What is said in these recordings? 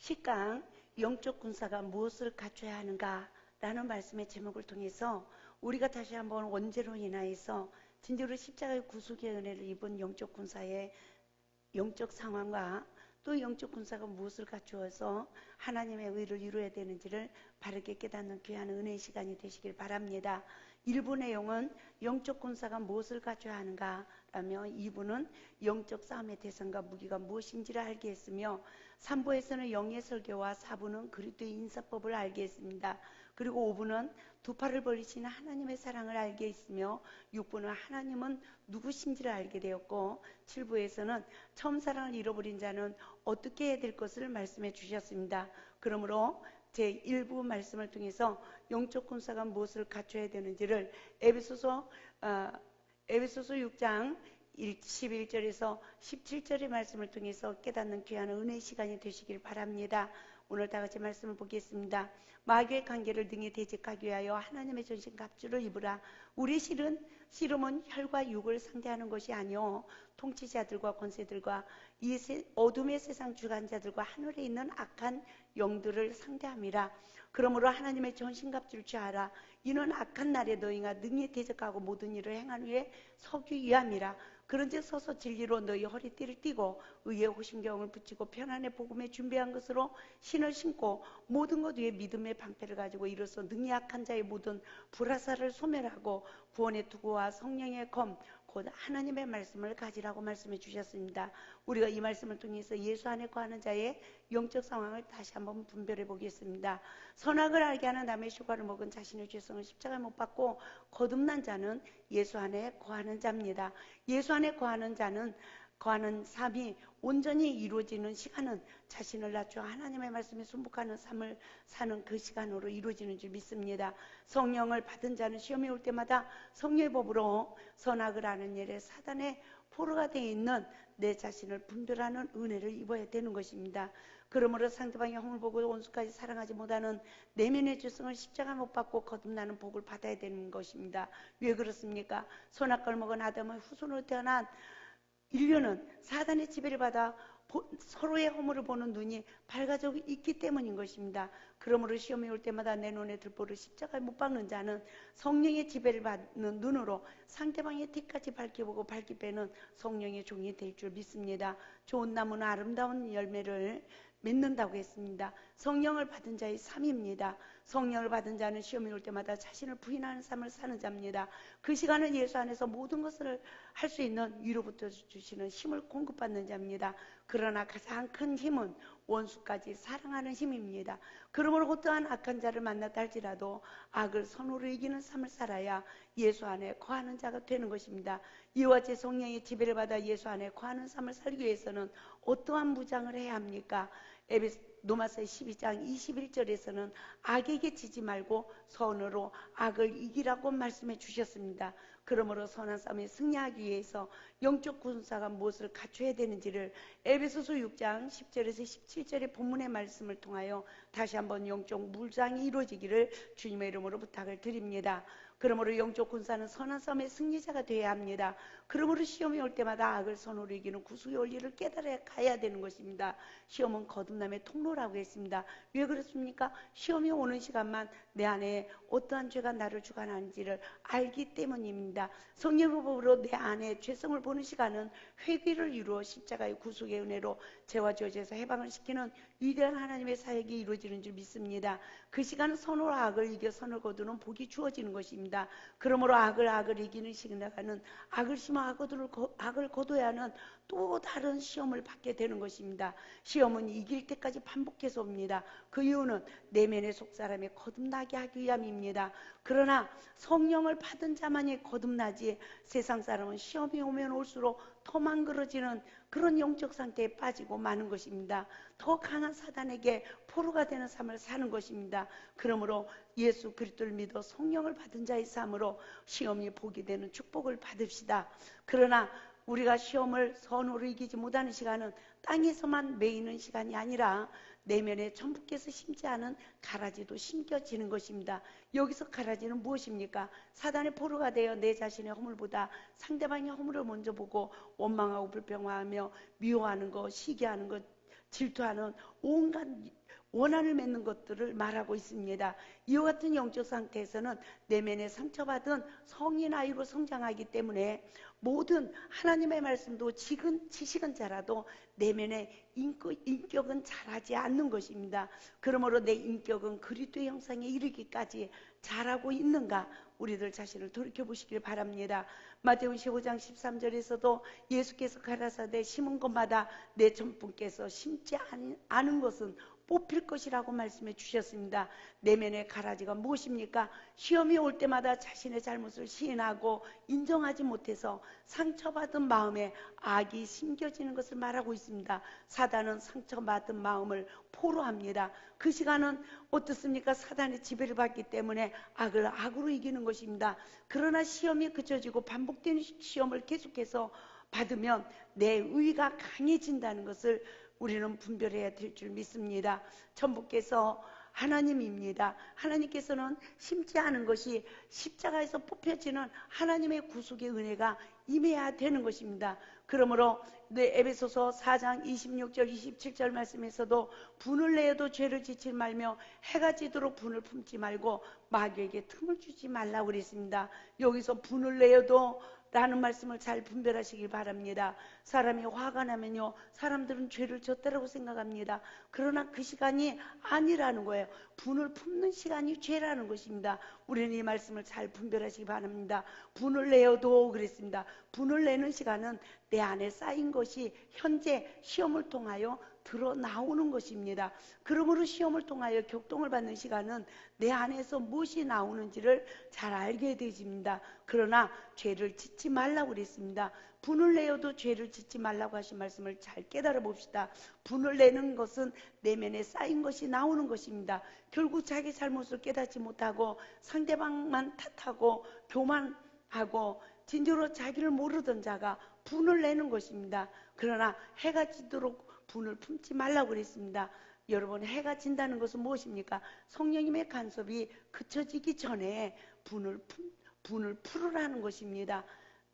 10강 영적 군사가 무엇을 갖춰야 하는가 라는 말씀의 제목을 통해서 우리가 다시 한번 원죄로 인하여서 진정으로 십자가의 구속의 은혜를 입은 영적 군사의 영적 상황과 또 영적 군사가 무엇을 갖추어서 하나님의 의를 이루어야 되는지를 바르게 깨닫는 귀한 은혜의 시간이 되시길 바랍니다. 1부 내용은 영적 군사가 무엇을 갖춰야 하는가 라며 2부는 영적 싸움의 대상과 무기가 무엇인지를 알게 했으며 3부에서는 영의 설교와 4부는 그리스도의 인사법을 알게 했습니다. 그리고 5부는 두 팔을 벌리시는 하나님의 사랑을 알게 했으며 6부는 하나님은 누구신지를 알게 되었고 7부에서는 처음 사랑을 잃어버린 자는 어떻게 해야 될 것을 말씀해 주셨습니다. 그러므로 제1부 말씀을 통해서 영적 군사가 무엇을 갖춰야 되는지를 에베소서 6장 11절에서 17절의 말씀을 통해서 깨닫는 귀한 은혜의 시간이 되시길 바랍니다. 오늘 다같이 말씀을 보겠습니다. 마귀의 관계를 등에 대적하기 위하여 하나님의 전신 갑주를 입으라. 우리 씨름은 혈과 육을 상대하는 것이 아니요 통치자들과 권세들과 이 어둠의 세상 주관자들과 하늘에 있는 악한 영들을 상대함이라. 그러므로 하나님의 전신갑주를 취하라. 이는 악한 날에 너희가 능히 대적하고 모든 일을 행한 후에 서기 위함이라. 그런즉 서서 진리로 너희 허리띠를 띠고 의의 호심경을 붙이고 편안의 복음에 준비한 것으로 신을 신고 모든 것 위에 믿음의 방패를 가지고 이로써 능히 악한 자의 모든 불화살을 소멸하고 구원의 투구와 성령의 검 곧 하나님의 말씀을 가지라고 말씀해 주셨습니다. 우리가 이 말씀을 통해서 예수 안에 거하는 자의 영적 상황을 다시 한번 분별해 보겠습니다. 선악을 알게 하는 남의 휴가를 먹은 자신의 죄성을 십자가에 못 박고 거듭난 자는 예수 안에 거하는 자입니다. 예수 안에 거하는 자는 거하는 삶이 온전히 이루어지는 시간은 자신을 낮추어 하나님의 말씀에 순복하는 삶을 사는 그 시간으로 이루어지는 줄 믿습니다. 성령을 받은 자는 시험이 올 때마다 성령의 법으로 선악을 아는 일에 사단의 포로가 되어 있는 내 자신을 분별하는 은혜를 입어야 되는 것입니다. 그러므로 상대방의 허물 보고 원수까지 사랑하지 못하는 내면의 죄성을 십자가 못 받고 거듭나는 복을 받아야 되는 것입니다. 왜 그렇습니까? 선악과를 먹은 아담의 후손으로 태어난 인류는 사단의 지배를 받아 서로의 허물을 보는 눈이 밝아져 있기 때문인 것입니다. 그러므로 시험이 올 때마다 내 눈에 들보를 십자가에 못 박는 자는 성령의 지배를 받는 눈으로 상대방의 뒤까지 밝혀보고 밝히 빼는 성령의 종이 될 줄 믿습니다. 좋은 나무는 아름다운 열매를 맺는다고 했습니다. 성령을 받은 자의 삶입니다. 성령을 받은 자는 시험이 올 때마다 자신을 부인하는 삶을 사는 자입니다. 그 시간은 예수 안에서 모든 것을 할 수 있는 위로부터 주시는 힘을 공급받는 자입니다. 그러나 가장 큰 힘은 원수까지 사랑하는 힘입니다. 그러므로 어떠한 악한 자를 만났다 할지라도 악을 선으로 이기는 삶을 살아야 예수 안에 거하는 자가 되는 것입니다. 이와 같이 성령의 지배를 받아 예수 안에 거하는 삶을 살기 위해서는 어떠한 무장을 해야 합니까? 로마서 12장 21절에서는 악에게 지지 말고 선으로 악을 이기라고 말씀해 주셨습니다. 그러므로 선한 싸움에 승리하기 위해서 영적 군사가 무엇을 갖춰야 되는지를 에베소서 6장 10절에서 17절의 본문의 말씀을 통하여 다시 한번 영적 무장이 이루어지기를 주님의 이름으로 부탁을 드립니다. 그러므로 영적 군사는 선한 싸움의 승리자가 되어야 합니다. 그러므로 시험이 올 때마다 악을 선으로 이기는 구속의 원리를 깨달아 가야 되는 것입니다. 시험은 거듭남의 통로라고 했습니다. 왜 그렇습니까? 시험이 오는 시간만 내 안에 어떠한 죄가 나를 주관하는지를 알기 때문입니다. 성령의 법으로 내 안에 죄성을 보는 시간은 회개를 이루어 십자가의 구속의 은혜로 죄와 저주에서 해방을 시키는 위대한 하나님의 사역이 이루어지는 줄 믿습니다. 그 시간은 선으로 악을 이겨 선을 거두는 복이 주어지는 것입니다. 그러므로 악을 이기는 시간은 악을 심어 악을 거둬야 하는 또 다른 시험을 받게 되는 것입니다. 시험은 이길 때까지 반복해서 옵니다. 그 이유는 내면의 속사람이 거듭나게 하기 위함입니다. 그러나 성령을 받은 자만이 거듭나지 세상 사람은 시험이 오면 올수록 더 망그러지는 그런 영적 상태에 빠지고 마는 것입니다. 더 강한 사단에게 포로가 되는 삶을 사는 것입니다. 그러므로 예수 그리스도를 믿어 성령을 받은 자의 삶으로 시험이 복이 되는 축복을 받읍시다. 그러나 우리가 시험을 선으로 이기지 못하는 시간은 땅에서만 매이는 시간이 아니라 내면에 천부께서 심지 않은 가라지도 심겨지는 것입니다. 여기서 가라지는 무엇입니까? 사단의 포로가 되어 내 자신의 허물보다 상대방의 허물을 먼저 보고 원망하고 불평하며 미워하는 것, 시기하는 것, 질투하는 온갖 원한을 맺는 것들을 말하고 있습니다. 이와 같은 영적 상태에서는 내면에 상처받은 성인 아이로 성장하기 때문에 모든 하나님의 말씀도 지식은 잘라도 내면의 인격은 자라지 않는 것입니다. 그러므로 내 인격은 그리스도의 형상에 이르기까지 자라고 있는가, 우리들 자신을 돌이켜보시길 바랍니다. 마태복음 15장 13절에서도 예수께서 가라사대 심은 것마다 내 전분께서 심지 않은 것은 뽑힐 것이라고 말씀해 주셨습니다. 내면의 가라지가 무엇입니까? 시험이 올 때마다 자신의 잘못을 시인하고 인정하지 못해서 상처받은 마음에 악이 심겨지는 것을 말하고 있습니다. 사단은 상처받은 마음을 포로합니다. 그 시간은 어떻습니까? 사단의 지배를 받기 때문에 악을 악으로 이기는 것입니다. 그러나 시험이 그쳐지고 반복되는 시험을 계속해서 받으면 내 의가 강해진다는 것을 우리는 분별해야 될 줄 믿습니다. 천부께서 하나님입니다. 하나님께서는 심지 않은 것이 십자가에서 뽑혀지는 하나님의 구속의 은혜가 임해야 되는 것입니다. 그러므로 에베소서 4장 26절 27절 말씀에서도 분을 내어도 죄를 짓지 말며 해가 지도록 분을 품지 말고 마귀에게 틈을 주지 말라고 그랬습니다. 여기서 분을 내어도 라는 말씀을 잘 분별하시길 바랍니다. 사람이 화가 나면요, 사람들은 죄를 졌다라고 생각합니다. 그러나 그 시간이 아니라는 거예요. 분을 품는 시간이 죄라는 것입니다. 우리는 이 말씀을 잘 분별하시기 바랍니다. 분을 내어도 그랬습니다. 분을 내는 시간은 내 안에 쌓인 것이 현재 시험을 통하여 드러나오는 것입니다. 그러므로 시험을 통하여 격동을 받는 시간은 내 안에서 무엇이 나오는지를 잘 알게 되집니다. 그러나 죄를 짓지 말라고 그랬습니다. 분을 내어도 죄를 짓지 말라고 하신 말씀을 잘 깨달아 봅시다. 분을 내는 것은 내면에 쌓인 것이 나오는 것입니다. 결국 자기 잘못을 깨닫지 못하고 상대방만 탓하고 교만하고 진짜로 자기를 모르던 자가 분을 내는 것입니다. 그러나 해가 지도록 분을 품지 말라고 그랬습니다. 여러분, 해가 진다는 것은 무엇입니까? 성령님의 간섭이 그쳐지기 전에 분을 풀으라는 것입니다.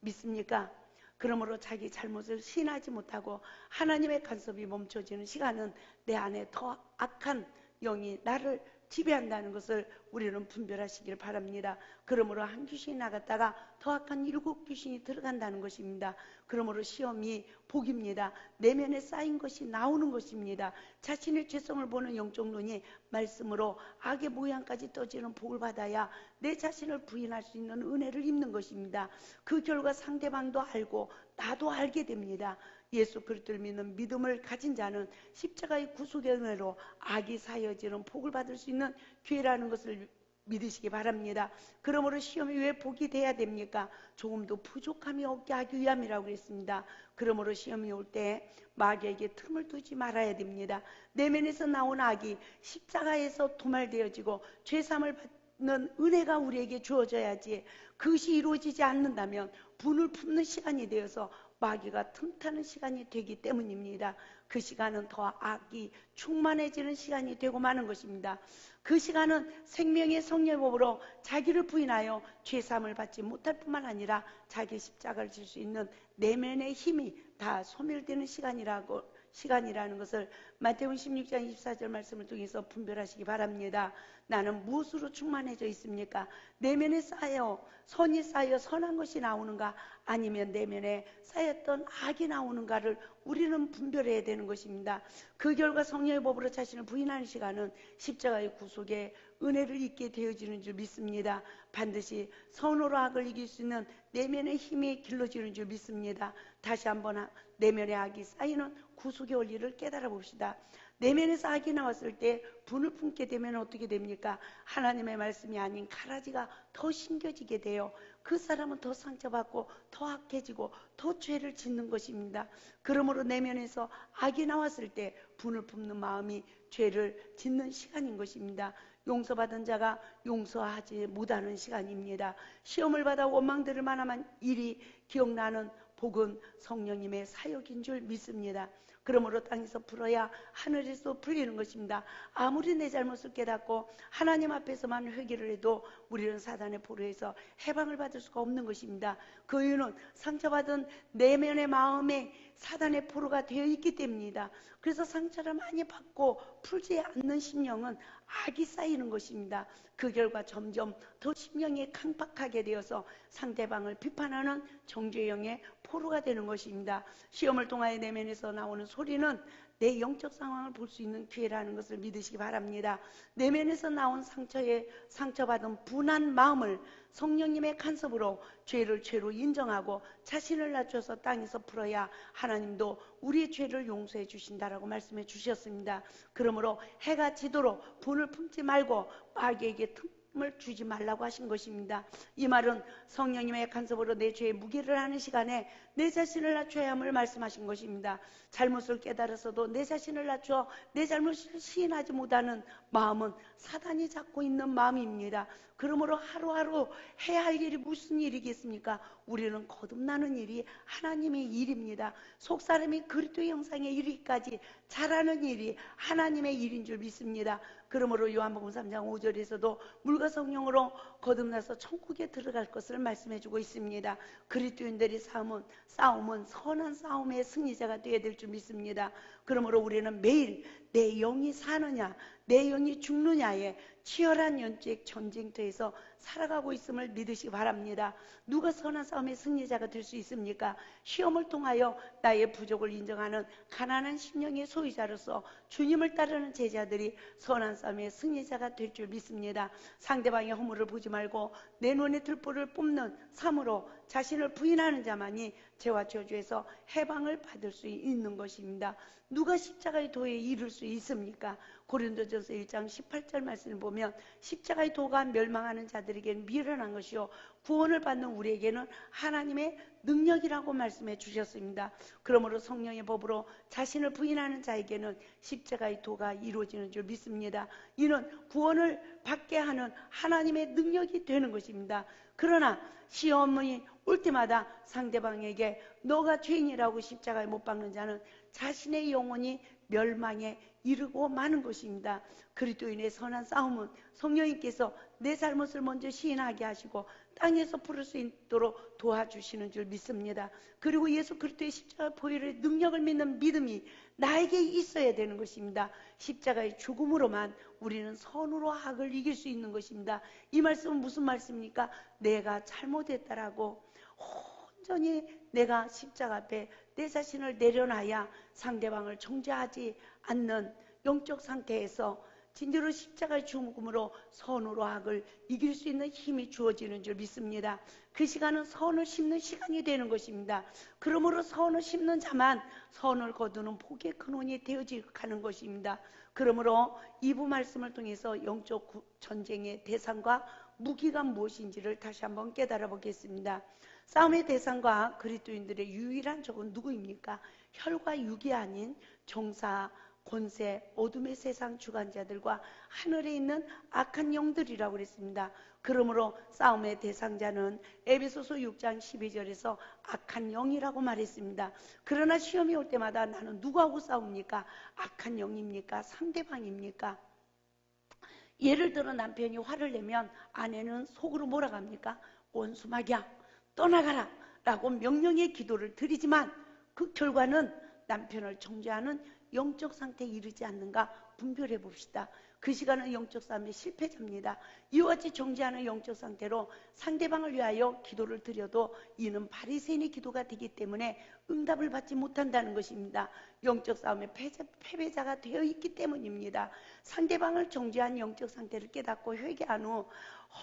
믿습니까? 그러므로 자기 잘못을 시인하지 못하고 하나님의 간섭이 멈춰지는 시간은 내 안에 더 악한 영이 나를 지배한다는 것을 우리는 분별하시길 바랍니다. 그러므로 한 귀신이 나갔다가 더 악한 7 귀신이 들어간다는 것입니다. 그러므로 시험이 복입니다. 내면에 쌓인 것이 나오는 것입니다. 자신의 죄성을 보는 영적 눈이 말씀으로 악의 모양까지 떠지는 복을 받아야 내 자신을 부인할 수 있는 은혜를 입는 것입니다. 그 결과 상대방도 알고 나도 알게 됩니다. 예수 그리스도를 믿는 믿음을 가진 자는 십자가의 구속의 은혜로 악이 사여지는 복을 받을 수 있는 기회라는 것을 믿으시기 바랍니다. 그러므로 시험이 왜 복이 돼야 됩니까? 조금도 부족함이 없게 하기 위함이라고 그랬습니다. 그러므로 시험이 올 때 마귀에게 틈을 두지 말아야 됩니다. 내면에서 나온 악이 십자가에서 도말되어지고 죄사함을 받는 은혜가 우리에게 주어져야지, 그것이 이루어지지 않는다면 분을 품는 시간이 되어서 마귀가 틈타는 시간이 되기 때문입니다. 그 시간은 더 악이 충만해지는 시간이 되고 마는 것입니다. 그 시간은 생명의 성령의 법으로 자기를 부인하여 죄사함을 받지 못할 뿐만 아니라 자기 십자가를 질 수 있는 내면의 힘이 다 소멸되는 시간이라는 것을 마태복음 16장 24절 말씀을 통해서 분별하시기 바랍니다. 나는 무엇으로 충만해져 있습니까? 내면에 쌓여 선이 쌓여 선한 것이 나오는가, 아니면 내면에 쌓였던 악이 나오는가를 우리는 분별해야 되는 것입니다. 그 결과 성령의 법으로 자신을 부인하는 시간은 십자가의 구속에 은혜를 잊게 되어지는 줄 믿습니다. 반드시 선으로 악을 이길 수 있는 내면의 힘이 길러지는 줄 믿습니다. 다시 한번 내면의 악이 쌓이는 구속의 원리를 깨달아 봅시다. 내면에서 악이 나왔을 때 분을 품게 되면 어떻게 됩니까? 하나님의 말씀이 아닌 가라지가 더 심겨지게 돼요. 그 사람은 더 상처받고 더 악해지고 더 죄를 짓는 것입니다. 그러므로 내면에서 악이 나왔을 때 분을 품는 마음이 죄를 짓는 시간인 것입니다. 용서받은 자가 용서하지 못하는 시간입니다. 시험을 받아 원망들을 만한 일이 기억나는 복은 성령님의 사역인 줄 믿습니다. 그러므로 땅에서 풀어야 하늘에서 풀리는 것입니다. 아무리 내 잘못을 깨닫고 하나님 앞에서만 회개를 해도 우리는 사단의 포로에서 해방을 받을 수가 없는 것입니다. 그 이유는 상처받은 내면의 마음에 사단의 포로가 되어 있기 때문입니다. 그래서 상처를 많이 받고 풀지 않는 심령은 악이 쌓이는 것입니다. 그 결과 점점 더 심령이 강팍하게 되어서 상대방을 비판하는 정죄형의 포로가 되는 것입니다. 시험을 통하여 내면에서 나오는 소리는 내 영적 상황을 볼 수 있는 기회라는 것을 믿으시기 바랍니다. 내면에서 나온 상처받은 분한 마음을 성령님의 간섭으로 죄를 죄로 인정하고 자신을 낮춰서 땅에서 풀어야 하나님도 우리의 죄를 용서해 주신다라고 말씀해 주셨습니다. 그러므로 해가 지도록 분을 품지 말고 마귀에게 틈을 주지 말라고 하신 것입니다. 이 말은 성령님의 간섭으로 내 죄의 무게를 하는 시간에 내 자신을 낮춰야 함을 말씀하신 것입니다. 잘못을 깨달아서도 내 자신을 낮춰 내 잘못을 시인하지 못하는 마음은 사단이 잡고 있는 마음입니다. 그러므로 하루하루 해야 할 일이 무슨 일이겠습니까? 우리는 거듭나는 일이 하나님의 일입니다. 속사람이 그리스도의 형상에 이르기까지 잘하는 일이 하나님의 일인 줄 믿습니다. 그러므로 요한복음 3장 5절에서도 물과 성령으로 거듭나서 천국에 들어갈 것을 말씀해주고 있습니다. 그리스도인들이 싸움은 선한 싸움의 승리자가 되어야 될 줄 믿습니다. 그러므로 우리는 매일 내 영이 사느냐 내 영이 죽느냐에 치열한 영적 전쟁터에서 살아가고 있음을 믿으시기 바랍니다. 누가 선한 싸움의 승리자가 될 수 있습니까? 시험을 통하여 나의 부족을 인정하는 가난한 심령의 소유자로서 주님을 따르는 제자들이 선한 싸움의 승리자가 될 줄 믿습니다. 상대방의 허물을 보지 말고 내 눈에 들보를 뽑는 삶으로 자신을 부인하는 자만이 죄와 저주에서 해방을 받을 수 있는 것입니다. 누가 십자가의 도에 이를 수 있습니까? 고린도전서 1장 18절 말씀을 보면 십자가의 도가 멸망하는 자들에게는 미련한 것이요 구원을 받는 우리에게는 하나님의 능력이라고 말씀해 주셨습니다. 그러므로 성령의 법으로 자신을 부인하는 자에게는 십자가의 도가 이루어지는 줄 믿습니다. 이는 구원을 받게 하는 하나님의 능력이 되는 것입니다. 그러나 시험이 올 때마다 상대방에게 너가 죄인이라고 십자가에 못 박는 자는 자신의 영혼이 멸망에 이르고 마는 것입니다. 그리스도인의 선한 싸움은 성령님께서 내 잘못을 먼저 시인하게 하시고 땅에서 풀을 수 있도록 도와주시는 줄 믿습니다. 그리고 예수 그리스도의 십자가 보혈의 능력을 믿는 믿음이 나에게 있어야 되는 것입니다. 십자가의 죽음으로만 우리는 선으로 악을 이길 수 있는 것입니다. 이 말씀은 무슨 말씀입니까? 내가 잘못했다라고 온전히 내가 십자가 앞에 내 자신을 내려놔야 상대방을 정죄하지 않는 영적 상태에서 진짜로 십자가의 죽음으로 선으로 악을 이길 수 있는 힘이 주어지는 줄 믿습니다. 그 시간은 선을 심는 시간이 되는 것입니다. 그러므로 선을 심는 자만 선을 거두는 복의 근원이 되어지는 것입니다. 그러므로 2부 말씀을 통해서 영적 전쟁의 대상과 무기가 무엇인지를 다시 한번 깨달아 보겠습니다. 싸움의 대상과 그리스도인들의 유일한 적은 누구입니까? 혈과 육이 아닌 정사, 권세, 어둠의 세상 주관자들과 하늘에 있는 악한 영들이라고 그랬습니다. 그러므로 싸움의 대상자는 에베소서 6장 12절에서 악한 영이라고 말했습니다. 그러나 시험이 올 때마다 나는 누구하고 싸웁니까? 악한 영입니까? 상대방입니까? 예를 들어 남편이 화를 내면 아내는 속으로 뭐라 합니까? 원수막이야, 떠나가라 라고 명령의 기도를 드리지만 그 결과는 남편을 정죄하는 영적 상태에 이르지 않는가 분별해 봅시다. 그 시간은 영적 싸움의 실패자입니다. 이와 같이 정죄하는 영적 상태로 상대방을 위하여 기도를 드려도 이는 바리새인의 기도가 되기 때문에 응답을 받지 못한다는 것입니다. 영적 싸움의 패배자가 되어 있기 때문입니다. 상대방을 정죄한 영적 상태를 깨닫고 회개한 후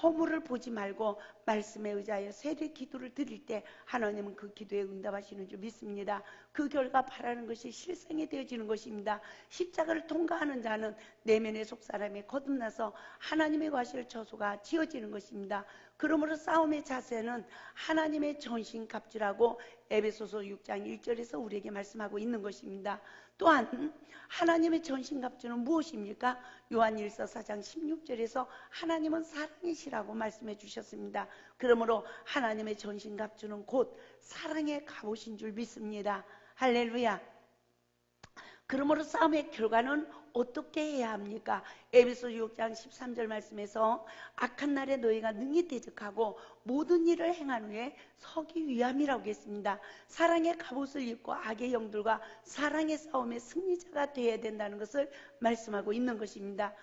허물을 보지 말고 말씀에 의지하여 세례 기도를 드릴 때 하나님은 그 기도에 응답하시는 줄 믿습니다. 그 결과 바라는 것이 실상이 되어지는 것입니다. 십자가를 통과하는 자는 내면의 속사람이 거듭나서 하나님의 과실 처소가 지어지는 것입니다. 그러므로 싸움의 자세는 하나님의 전신갑주라고 에베소서 6장 1절에서 우리에게 말씀하고 있는 것입니다. 또한 하나님의 전신갑주는 무엇입니까? 요한일서 4장 16절에서 하나님은 사랑이시라고 말씀해 주셨습니다. 그러므로 하나님의 전신갑주는 곧 사랑의 갑옷인 줄 믿습니다. 할렐루야. 그러므로 싸움의 결과는 어떻게 해야 합니까? 에베소 6장 13절 말씀에서 악한 날에 너희가 능히 대적하고 모든 일을 행한 후에 서기 위함이라고 했습니다. 사랑의 갑옷을 입고 악의 영들과 사랑의 싸움의 승리자가 되어야 된다는 것을 말씀하고 있는 것입니다.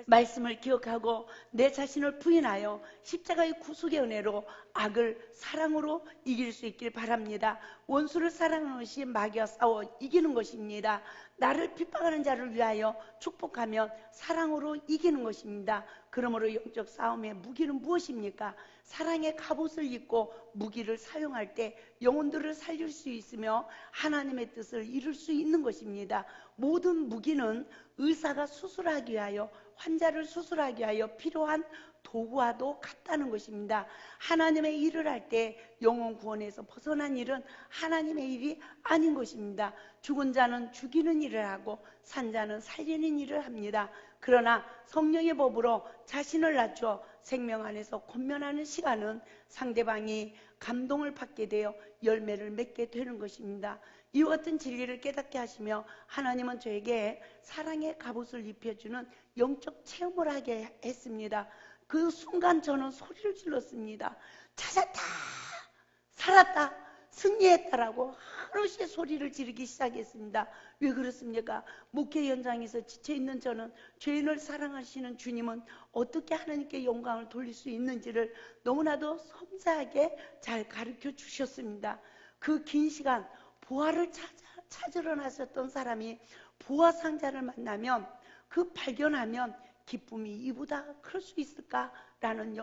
말씀을 기억하고 내 자신을 부인하여 십자가의 구속의 은혜로 악을 사랑으로 이길 수 있길 바랍니다. 원수를 사랑하는 것이 마귀와 싸워 이기는 것입니다. 나를 핍박하는 자를 위하여 축복하면 사랑으로 이기는 것입니다. 그러므로 영적 싸움의 무기는 무엇입니까? 사랑의 갑옷을 입고 무기를 사용할 때 영혼들을 살릴 수 있으며 하나님의 뜻을 이룰 수 있는 것입니다. 모든 무기는 의사가 수술하기 위하여, 환자를 수술하기 위하여 필요한 도구와도 같다는 것입니다. 하나님의 일을 할 때 영혼 구원에서 벗어난 일은 하나님의 일이 아닌 것입니다. 죽은 자는 죽이는 일을 하고 산 자는 살리는 일을 합니다. 그러나 성령의 법으로 자신을 낮춰 생명 안에서 권면하는 시간은 상대방이 감동을 받게 되어 열매를 맺게 되는 것입니다. 이와 같은 진리를 깨닫게 하시며 하나님은 저에게 사랑의 갑옷을 입혀주는 영적 체험을 하게 했습니다. 그 순간 저는 소리를 질렀습니다. 찾았다! 살았다! 승리했다라고 한없이 소리를 지르기 시작했습니다. 왜 그렇습니까? 목회 현장에서 지쳐있는 저는 죄인을 사랑하시는 주님은 어떻게 하나님께 영광을 돌릴 수 있는지를 너무나도 섬세하게 잘 가르쳐 주셨습니다. 그 긴 시간 보화를 찾으러 나섰던 사람이 보화 상자를 만나면 그 발견하면 기쁨이 이보다 클 수 있을까라는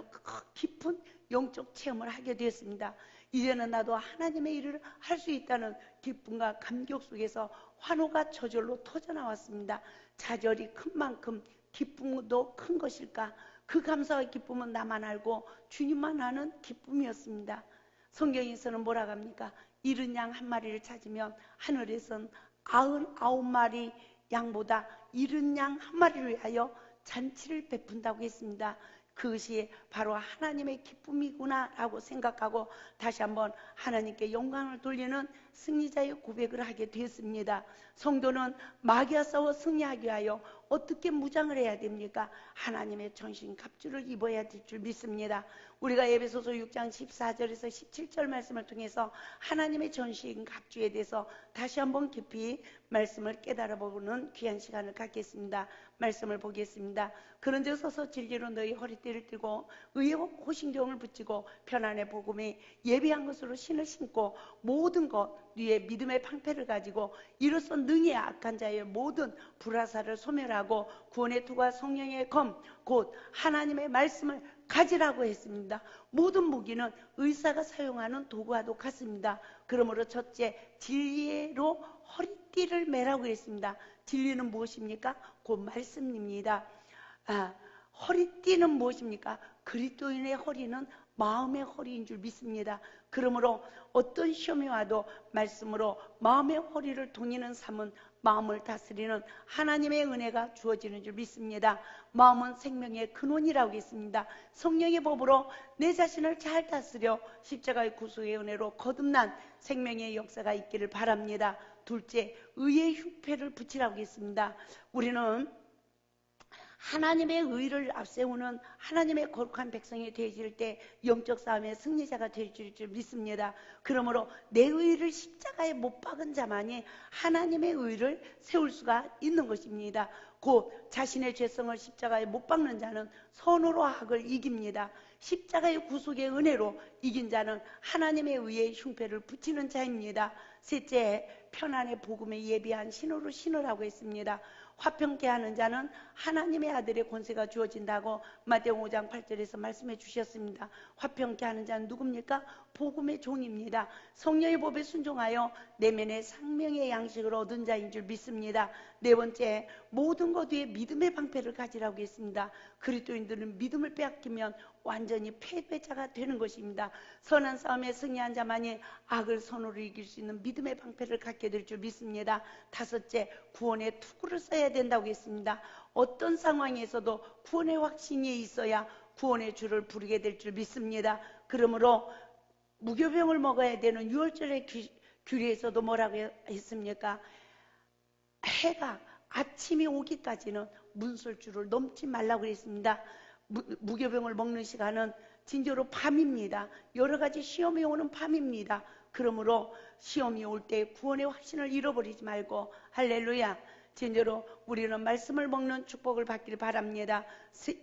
깊은 영적 체험을 하게 되었습니다. 이제는 나도 하나님의 일을 할 수 있다는 기쁨과 감격 속에서 환호가 저절로 터져나왔습니다. 좌절이 큰 만큼 기쁨도 큰 것일까? 그 감사와 기쁨은 나만 알고 주님만 아는 기쁨이었습니다. 성경에서는 뭐라고 합니까? 잃은 양 한 마리를 찾으면 하늘에선 99마리 양보다 잃은 양 한 마리를 위하여 잔치를 베푼다고 했습니다. 그것이 바로 하나님의 기쁨이구나 라고 생각하고 다시 한번 하나님께 영광을 돌리는 승리자의 고백을 하게 되었습니다. 성도는 마귀와 싸워 승리하기 위하여 어떻게 무장을 해야 됩니까? 하나님의 전신 갑주를 입어야 될 줄 믿습니다. 우리가 에베소서 6장 14절에서 17절 말씀을 통해서 하나님의 전신 갑주에 대해서 다시 한번 깊이 말씀을 깨달아보는 귀한 시간을 갖겠습니다. 말씀을 보겠습니다. 그런즉 서서 진리로 너희 허리띠를 띠고 의의 호신경을 붙이고 편안의 복음에 예비한 것으로 신을 신고 모든 것 위에 믿음의 방패를 가지고 이로써 능히 악한 자의 모든 불화살을 소멸하고 구원의 투과 성령의 검 곧 하나님의 말씀을 가지라고 했습니다. 모든 무기는 의사가 사용하는 도구와도 같습니다. 그러므로 첫째 진리로 허리띠를 매라고 했습니다. 진리는 무엇입니까? 곧 말씀입니다. 허리띠는 무엇입니까? 그리스도인의 허리는 마음의 허리인 줄 믿습니다. 그러므로 어떤 시험이 와도 말씀으로 마음의 허리를 동이는 삶은 마음을 다스리는 하나님의 은혜가 주어지는 줄 믿습니다. 마음은 생명의 근원이라고 했습니다. 성령의 법으로 내 자신을 잘 다스려 십자가의 구속의 은혜로 거듭난 생명의 역사가 있기를 바랍니다. 둘째, 의의 흉패를 붙이라고 했습니다. 우리는 하나님의 의를 앞세우는 하나님의 거룩한 백성이 되어질 때 영적 싸움의 승리자가 되어질 줄 믿습니다. 그러므로 내 의를 십자가에 못 박은 자만이 하나님의 의를 세울 수가 있는 것입니다. 곧 자신의 죄성을 십자가에 못 박는 자는 선으로 악을 이깁니다. 십자가의 구속의 은혜로 이긴 자는 하나님의 의의 흉패를 붙이는 자입니다. 셋째, 편안의 복음에 예비한 신호로 신으라고 했습니다. 화평케 하는 자는 하나님의 아들의 권세가 주어진다고 마태복음 5장 8절에서 말씀해 주셨습니다. 화평케 하는 자는 누굽니까? 복음의 종입니다. 성령의 법에 순종하여 내면의 생명의 양식을 얻은 자인 줄 믿습니다. 네 번째, 모든 것 위에 믿음의 방패를 가지라고 했습니다. 그리스도인들은 믿음을 빼앗기면 완전히 패배자가 되는 것입니다. 선한 싸움에 승리한 자만이 악을 선으로 이길 수 있는 믿음의 방패를 갖게 될 줄 믿습니다. 다섯째, 구원의 투구를 써야 된다고 했습니다. 어떤 상황에서도 구원의 확신이 있어야 구원의 주를 부르게 될 줄 믿습니다. 그러므로 무교병을 먹어야 되는 6월절의 규례에서도 뭐라고 했습니까? 해가 아침이 오기까지는 문설주를 넘지 말라고 그랬습니다. 무교병을 먹는 시간은 진짜로 밤입니다. 여러 가지 시험이 오는 밤입니다. 그러므로 시험이 올 때 구원의 확신을 잃어버리지 말고 할렐루야. 진짜로 우리는 말씀을 먹는 축복을 받기를 바랍니다.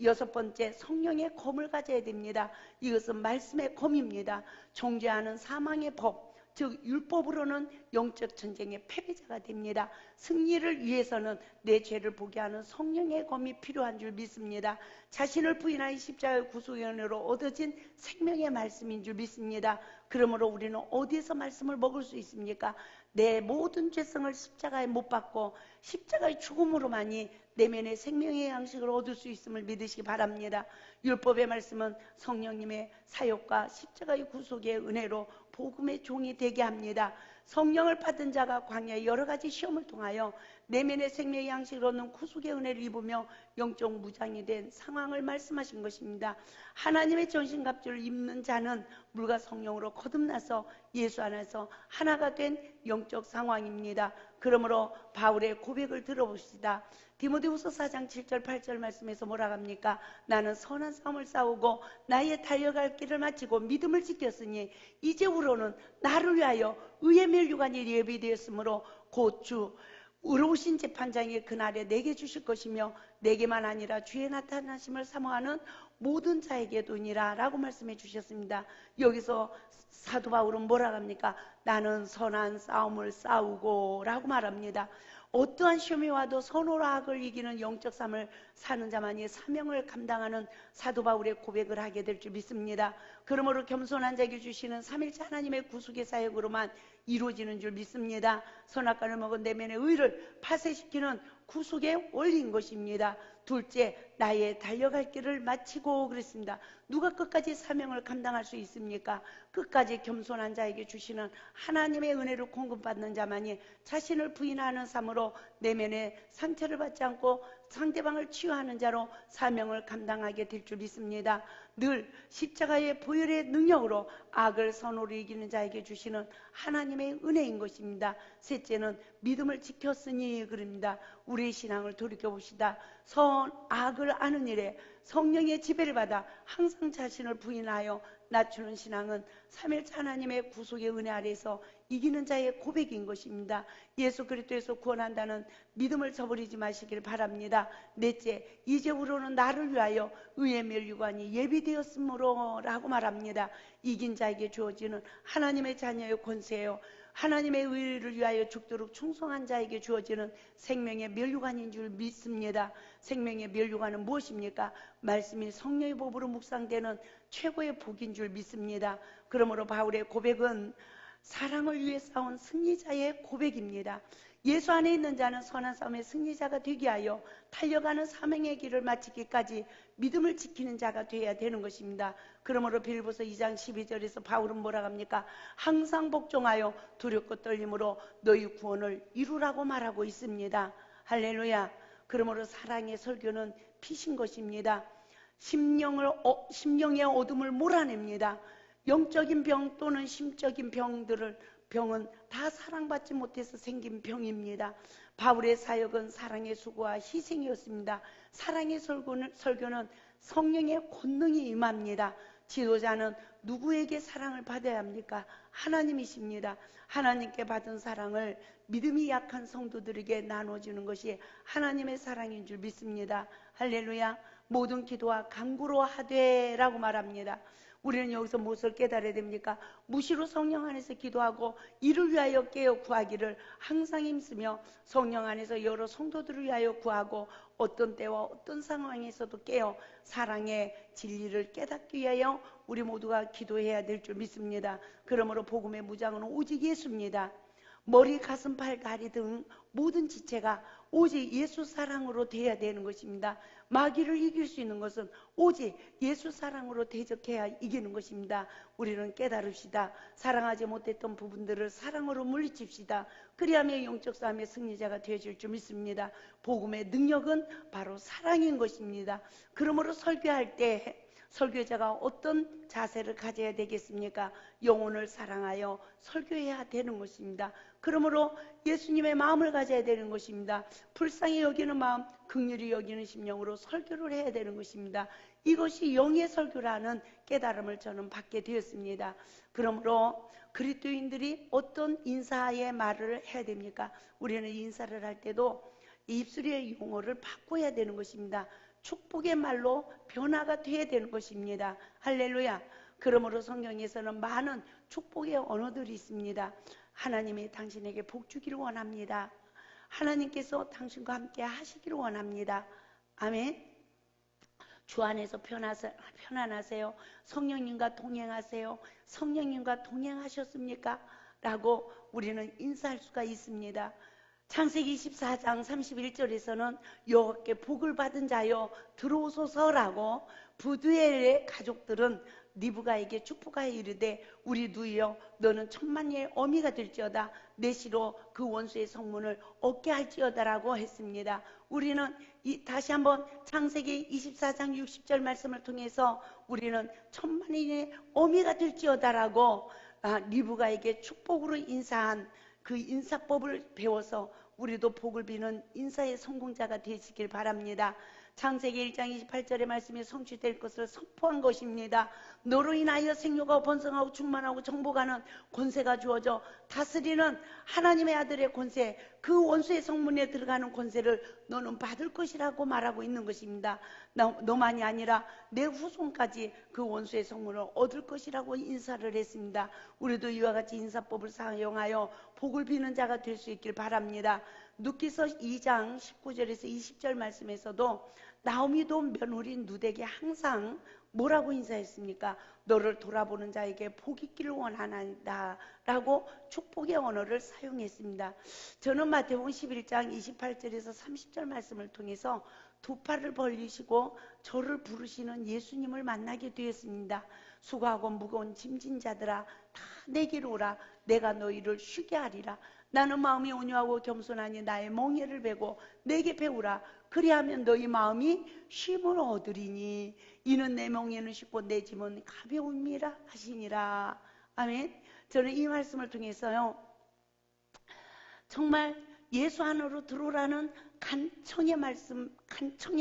여섯 번째, 성령의 검을 가져야 됩니다. 이것은 말씀의 검입니다. 정죄하는 사망의 법, 즉 율법으로는 영적 전쟁의 패배자가 됩니다. 승리를 위해서는 내 죄를 보게 하는 성령의 검이 필요한 줄 믿습니다. 자신을 부인하여 십자가의 구속의 은혜로 얻어진 생명의 말씀인 줄 믿습니다. 그러므로 우리는 어디에서 말씀을 먹을 수 있습니까? 내 모든 죄성을 십자가에 못 박고 십자가의 죽음으로만이 내면의 생명의 양식을 얻을 수 있음을 믿으시기 바랍니다. 율법의 말씀은 성령님의 사역과 십자가의 구속의 은혜로 복음의 종이 되게 합니다. 성령을 받은 자가 광야의 여러 가지 시험을 통하여 내면의 생명의 양식을 얻는 구속의 은혜를 입으며 영적 무장이 된 상황을 말씀하신 것입니다. 하나님의 전신갑주를 입는 자는 물과 성령으로 거듭나서 예수 안에서 하나가 된 영적 상황입니다. 그러므로 바울의 고백을 들어봅시다. 디모데후서 4장 7절 8절 말씀에서 뭐라 합니까? 나는 선한 싸움을 싸우고 나의 달려갈 길을 마치고 믿음을 지켰으니 이제후로는 나를 위하여 의의 멸류관이 예비되었으므로 곧 주 의로우신 재판장이 그날에 내게 주실 것이며 내게만 아니라 주의 나타나심을 사모하는 모든 자에게도니라 라고 말씀해 주셨습니다. 여기서 사도 바울은 뭐라 합니까? 나는 선한 싸움을 싸우고 라고 말합니다. 어떠한 시험이 와도 선으로 악을 이기는 영적 삶을 사는 자만이 사명을 감당하는 사도 바울의 고백을 하게 될 줄 믿습니다. 그러므로 겸손한 자에게 주시는 삼일째 하나님의 구속의 사역으로만 이루어지는 줄 믿습니다. 선악과를 먹은 내면의 의를 파쇄시키는 구속의 원리인 것입니다. 둘째, 나의 달려갈 길을 마치고 그랬습니다. 누가 끝까지 사명을 감당할 수 있습니까? 끝까지 겸손한 자에게 주시는 하나님의 은혜를 공급받는 자만이 자신을 부인하는 삶으로 내면의 상처를 받지 않고 상대방을 치유하는 자로 사명을 감당하게 될 줄 믿습니다. 늘 십자가의 보혈의 능력으로 악을 선으로 이기는 자에게 주시는 하나님의 은혜인 것입니다. 셋째는 믿음을 지켰으니 그럽니다. 우리의 신앙을 돌이켜봅시다. 악을 아는 일에 성령의 지배를 받아 항상 자신을 부인하여 낮추는 신앙은 삼일째 하나님의 구속의 은혜 아래에서 이기는 자의 고백인 것입니다. 예수 그리스도에서 구원한다는 믿음을 저버리지 마시길 바랍니다. 넷째, 이제후로는 나를 위하여 의의 멸류관이 예비되었으므로 라고 말합니다. 이긴 자에게 주어지는 하나님의 자녀의 권세요, 하나님의 의를 위하여 죽도록 충성한 자에게 주어지는 생명의 멸류관인 줄 믿습니다. 생명의 멸류관은 무엇입니까? 말씀이 성령의 법으로 묵상되는 최고의 복인 줄 믿습니다. 그러므로 바울의 고백은 사랑을 위해 싸운 승리자의 고백입니다. 예수 안에 있는 자는 선한 싸움의 승리자가 되게 하여 달려가는 사명의 길을 마치기까지 믿음을 지키는 자가 되어야 되는 것입니다. 그러므로 빌립보서 2장 12절에서 바울은 뭐라 합니까? 항상 복종하여 두렵고 떨림으로 너희 구원을 이루라고 말하고 있습니다. 할렐루야. 그러므로 사랑의 설교는 피신 것입니다. 심령의 어둠을 몰아냅니다. 영적인 병 또는 심적인 병은 다 사랑받지 못해서 생긴 병입니다. 바울의 사역은 사랑의 수고와 희생이었습니다. 사랑의 설교는 성령의 권능이 임합니다. 지도자는 누구에게 사랑을 받아야 합니까? 하나님이십니다. 하나님께 받은 사랑을 믿음이 약한 성도들에게 나눠주는 것이 하나님의 사랑인 줄 믿습니다. 할렐루야. 모든 기도와 간구로 하되 라고 말합니다. 우리는 여기서 무엇을 깨달아야 됩니까? 무시로 성령 안에서 기도하고 이를 위하여 깨어 구하기를 항상 힘쓰며 성령 안에서 여러 성도들을 위하여 구하고 어떤 때와 어떤 상황에서도 깨어 사랑의 진리를 깨닫기 위하여 우리 모두가 기도해야 될 줄 믿습니다. 그러므로 복음의 무장은 오직 예수입니다. 머리, 가슴, 팔, 다리 등 모든 지체가 오직 예수 사랑으로 되어야 되는 것입니다. 마귀를 이길 수 있는 것은 오직 예수 사랑으로 대적해야 이기는 것입니다. 우리는 깨달읍시다. 사랑하지 못했던 부분들을 사랑으로 물리칩시다. 그리하면 영적 싸움의 승리자가 되어질 줄 믿습니다. 복음의 능력은 바로 사랑인 것입니다. 그러므로 설교할 때 설교자가 어떤 자세를 가져야 되겠습니까? 영혼을 사랑하여 설교해야 되는 것입니다. 그러므로 예수님의 마음을 가져야 되는 것입니다. 불쌍히 여기는 마음, 긍휼히 여기는 심령으로 설교를 해야 되는 것입니다. 이것이 영의 설교라는 깨달음을 저는 받게 되었습니다. 그러므로 그리스도인들이 어떤 인사의 말을 해야 됩니까? 우리는 인사를 할 때도 입술의 용어를 바꿔야 되는 것입니다. 축복의 말로 변화가 되어야 되는 것입니다. 할렐루야. 그러므로 성경에서는 많은 축복의 언어들이 있습니다. 하나님이 당신에게 복 주기를 원합니다. 하나님께서 당신과 함께 하시기를 원합니다. 아멘. 주 안에서 편안하세요. 성령님과 동행하세요. 성령님과 동행하셨습니까? 라고 우리는 인사할 수가 있습니다. 창세기 24장 31절에서는 여호와께 복을 받은 자여 들어오소서라고 부두엘의 가족들은 리브가에게 축복하여 이르되 우리 누이여 너는 천만의 어미가 될지어다 내 시로 그 원수의 성문을 얻게 할지어다라고 했습니다. 우리는 다시 한번 창세기 24장 60절 말씀을 통해서 우리는 천만의 어미가 될지어다라고 리브가에게 축복으로 인사한 그 인사법을 배워서 우리도 복을 비는 인사의 성공자가 되시길 바랍니다. 창세기 1장 28절의 말씀이 성취될 것을 선포한 것입니다. 너로 인하여 생육하고 번성하고 충만하고 정복하는 권세가 주어져 다스리는 하나님의 아들의 권세, 그 원수의 성문에 들어가는 권세를 너는 받을 것이라고 말하고 있는 것입니다. 너만이 아니라 내 후손까지 그 원수의 성문을 얻을 것이라고 인사를 했습니다. 우리도 이와 같이 인사법을 사용하여 복을 비는 자가 될 수 있길 바랍니다. 룻기서 2장 19절에서 20절 말씀에서도 나오미도 며느리 룻에게 항상 뭐라고 인사했습니까? 너를 돌아보는 자에게 복이 있기를 원하나이다 라고 축복의 언어를 사용했습니다. 저는 마태복음 11장 28절에서 30절 말씀을 통해서 두 팔을 벌리시고 저를 부르시는 예수님을 만나게 되었습니다. 수고하고 무거운 짐진 자들아 다 내게로 오라 내가 너희를 쉬게 하리라. 나는 마음이 온유하고 겸손하니 나의 멍에를 베고 내게 배우라. 그리하면 너희 마음이 쉼을 얻으리니 이는 내 멍에는 쉽고 내 짐은 가벼움이라 하시니라. 아멘. 저는 이 말씀을 통해서요 정말 예수 안으로 들어오라는 간청의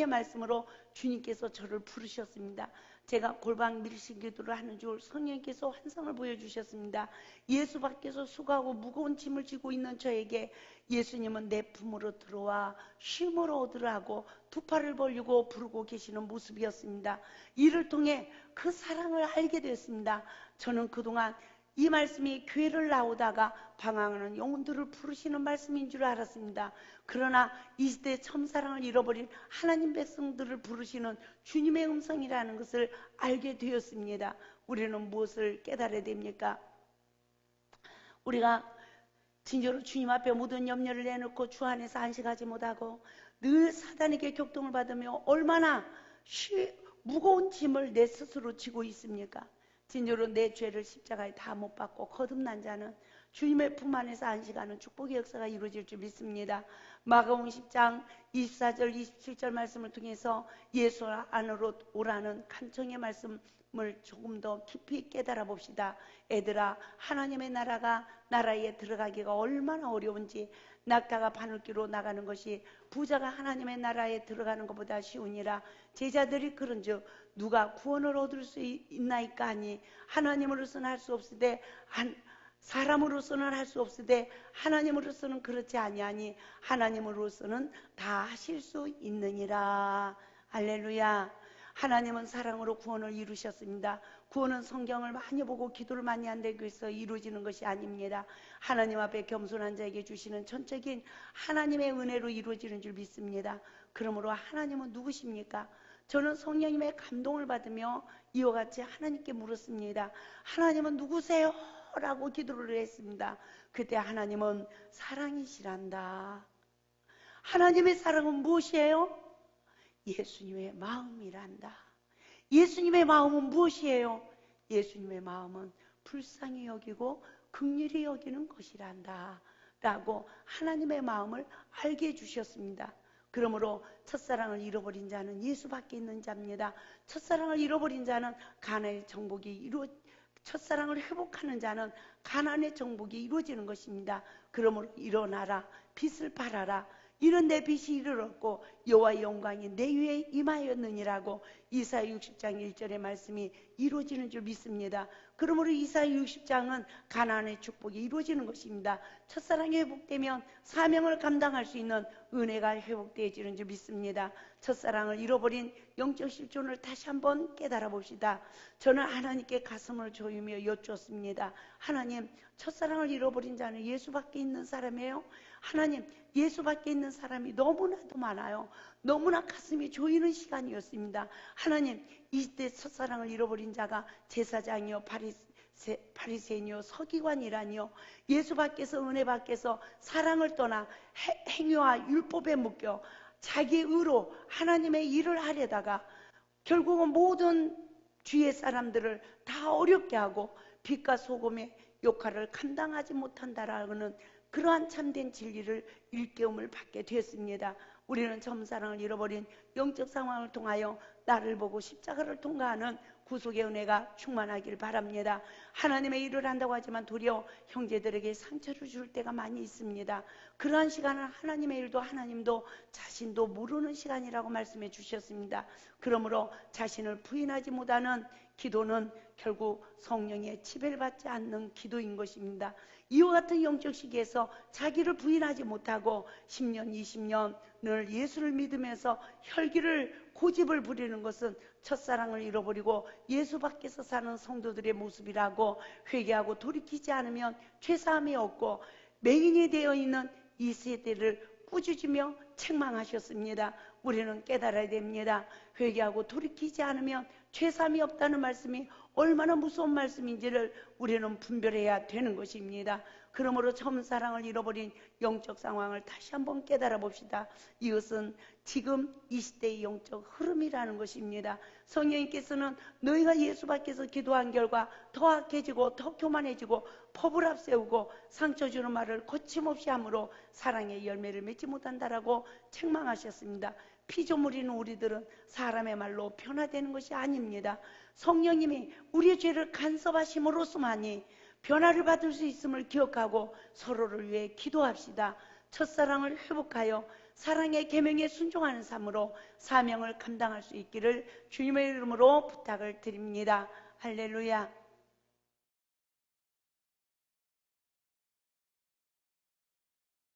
말씀으로 주님께서 저를 부르셨습니다. 제가 골방 밀실 기도를 하는 줄 성령께서 환상을 보여주셨습니다. 예수 밖에서 수고하고 무거운 짐을 지고 있는 저에게 예수님은 내 품으로 들어와 쉼을 얻으라고 두 팔을 벌리고 부르고 계시는 모습이었습니다. 이를 통해 그 사랑을 알게 되었습니다. 저는 그동안 이 말씀이 교회를 나오다가 방황하는 영혼들을 부르시는 말씀인 줄 알았습니다. 그러나 이 시대에 참사랑을 잃어버린 하나님 백성들을 부르시는 주님의 음성이라는 것을 알게 되었습니다. 우리는 무엇을 깨달아야 됩니까? 우리가 진짜로 주님 앞에 모든 염려를 내놓고 주 안에서 안식하지 못하고 늘 사단에게 격동을 받으며 얼마나 무거운 짐을 내 스스로 지고 있습니까? 진짜로 내 죄를 십자가에 다 못 박고 거듭난 자는 주님의 품 안에서 안식하는 축복의 역사가 이루어질 줄 믿습니다. 마가복음 10장 24절 27절 말씀을 통해서 예수 안으로 오라는 간청의 말씀을 조금 더 깊이 깨달아 봅시다. 애들아 하나님의 나라에 들어가기가 얼마나 어려운지 낙타가 바늘기로 나가는 것이 부자가 하나님의 나라에 들어가는 것보다 쉬우니라. 제자들이 그런즉 누가 구원을 얻을 수 있나이까 하니 하나님으로서는 할 수 없으되 사람으로서는 할 수 없으되 하나님으로서는 그렇지 아니하니 하나님으로서는 다 하실 수 있느니라. 할렐루야. 하나님은 사랑으로 구원을 이루셨습니다. 구원은 성경을 많이 보고 기도를 많이 한다고 해서 이루어지는 것이 아닙니다. 하나님 앞에 겸손한 자에게 주시는 전적인 하나님의 은혜로 이루어지는 줄 믿습니다. 그러므로 하나님은 누구십니까? 저는 성령님의 감동을 받으며 이와 같이 하나님께 물었습니다. 하나님은 누구세요? 라고 기도를 했습니다. 그때 하나님은 사랑이시란다. 하나님의 사랑은 무엇이에요? 예수님의 마음이란다. 예수님의 마음은 무엇이에요? 예수님의 마음은 불쌍히 여기고 긍휼히 여기는 것이란다 라고 하나님의 마음을 알게 해주셨습니다. 그러므로 첫사랑을 잃어버린 자는 예수밖에 있는 자입니다. 첫사랑을 잃어버린 자는 가나안의 정복이 첫사랑을 회복하는 자는 가나안의 정복이 이루어지는 것입니다. 그러므로 일어나라, 빛을 발하라. 이런 내 빛이 이르렀고 여호와의 영광이 내 위에 임하였느니라고 이사야 60장 1절의 말씀이 이루어지는 줄 믿습니다. 그러므로 이사야 60장은 가나안의 축복이 이루어지는 것입니다. 첫사랑이 회복되면 사명을 감당할 수 있는 은혜가 회복되어지는 줄 믿습니다. 첫사랑을 잃어버린 영적 실존을 다시 한번 깨달아 봅시다. 저는 하나님께 가슴을 조이며 여쭈었습니다. 하나님, 첫사랑을 잃어버린 자는 예수밖에 있는 사람이에요? 하나님, 예수밖에 있는 사람이 너무나도 많아요. 너무나 가슴이 조이는 시간이었습니다. 하나님, 이때 첫사랑을 잃어버린 자가 제사장이요, 바리새인이요, 서기관이라니요, 예수 밖에서 은혜 밖에서 사랑을 떠나 행위와 율법에 묶여 자기 의로 하나님의 일을 하려다가 결국은 모든 주위의 사람들을 다 어렵게 하고 빛과 소금의 역할을 감당하지 못한다라는 그러한 참된 진리를 일깨움을 받게 됐습니다. 우리는 첫사랑을 잃어버린 영적 상황을 통하여 나를 보고 십자가를 통과하는 구속의 은혜가 충만하길 바랍니다. 하나님의 일을 한다고 하지만 도리어 형제들에게 상처를 줄 때가 많이 있습니다. 그러한 시간은 하나님의 일도 하나님도 자신도 모르는 시간이라고 말씀해 주셨습니다. 그러므로 자신을 부인하지 못하는 기도는 결국 성령의 지배를 받지 않는 기도인 것입니다. 이와 같은 영적 시기에서 자기를 부인하지 못하고 10년, 20년을 예수를 믿으면서 혈기를 고집을 부리는 것은 첫사랑을 잃어버리고 예수 밖에서 사는 성도들의 모습이라고 회개하고 돌이키지 않으면 죄사함이 없고 맹인이 되어 있는 이 세대를 꾸짖으며 책망하셨습니다. 우리는 깨달아야 됩니다. 회개하고 돌이키지 않으면 죄사함이 없다는 말씀이 얼마나 무서운 말씀인지를 우리는 분별해야 되는 것입니다. 그러므로 첫사랑을 잃어버린 영적 상황을 다시 한번 깨달아 봅시다. 이것은 지금 이 시대의 영적 흐름이라는 것입니다. 성령님께서는 너희가 예수 밖에서 기도한 결과 더 악해지고 더 교만해지고 법을 앞세우고 상처 주는 말을 거침없이 함으로 사랑의 열매를 맺지 못한다라고 책망하셨습니다. 피조물인 우리들은 사람의 말로 변화되는 것이 아닙니다. 성령님이 우리의 죄를 간섭하심으로써만이 변화를 받을 수 있음을 기억하고 서로를 위해 기도합시다. 첫사랑을 회복하여 사랑의 계명에 순종하는 삶으로 사명을 감당할 수 있기를 주님의 이름으로 부탁을 드립니다. 할렐루야.